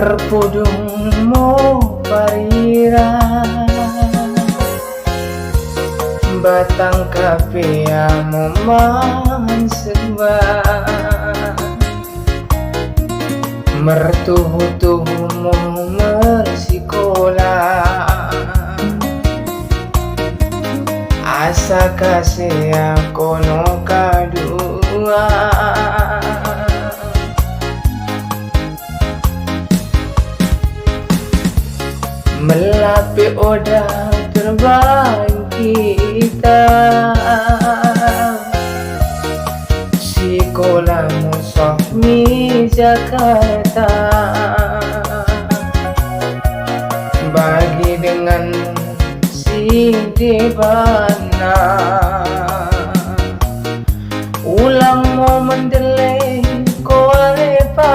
Berpudung mo parira batang kapia mo man segba mertuhu-tuhu mo mersikola asa kasih aku no kadua melapi oda terbaik kita Sekolah Musofmi Jakarta bagi dengan si Debana ulang mau mendelai kolepa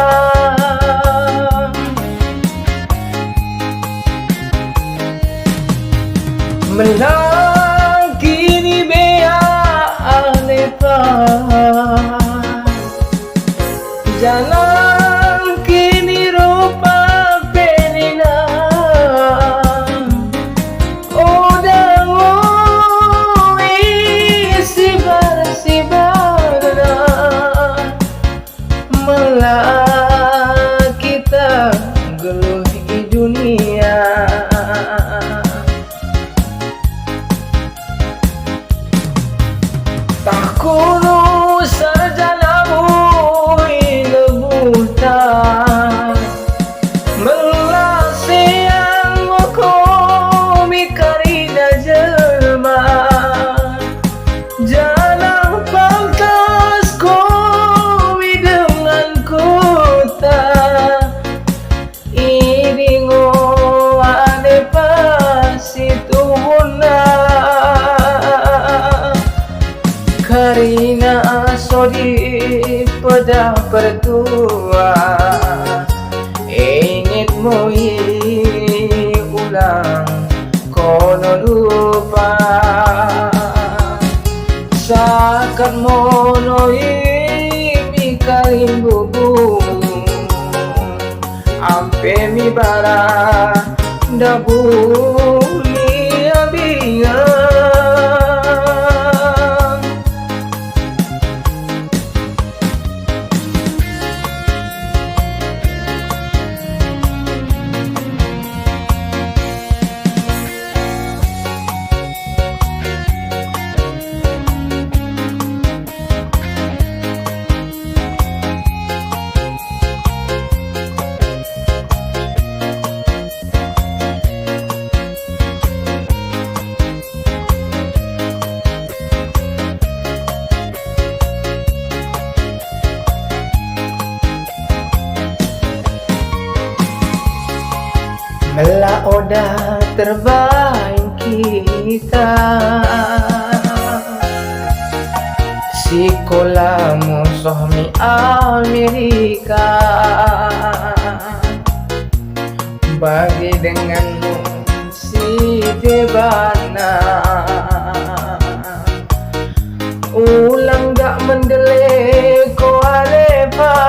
melagi ni bea alepa jalan kini rupa penina odang sibar-sibarna malah kita geluh di dunia tak kuno sarjanamu ilebutan melase yang komi karina jelma jalan pantas komi dengan kota idingo ane pasituhuna karina sodi pada pertua ingin moi ulang kono lupa sakat mono mi kalim bubu ampe mi bara dabu mi abinga Mela oda terbaik kita Sekolah Musofmi Amerika bagi denganmu si Debana ulang gak mendelek ko alepa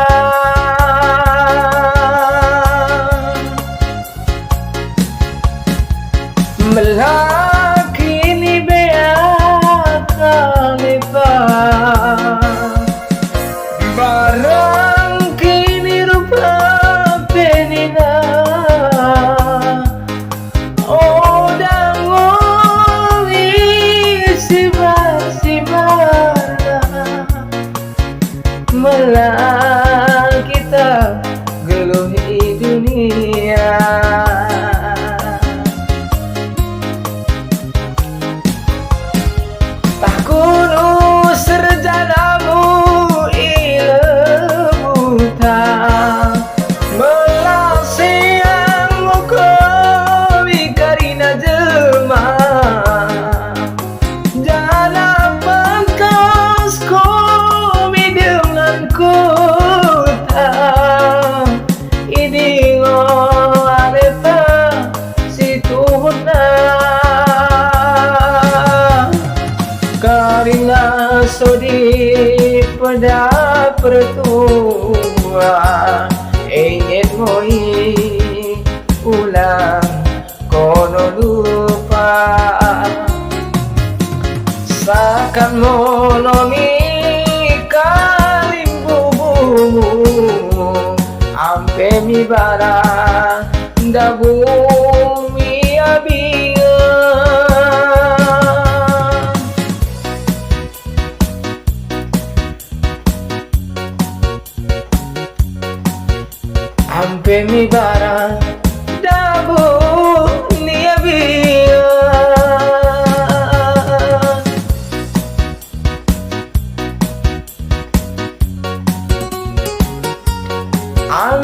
melaki ni bea kalepa barang kini rupa penina odang sibar-sibarna malah kita geluh di dunia tak kuno serjanamu ilebutan melase yang komi karina jelma jalan pangkas komi dengan kota ini ngoalepa situhuna karina sodi pada pertua ingin moi akan monomi kalimbubu ampe mi bara da bumi abia ampe mi bara da bumi abia I'm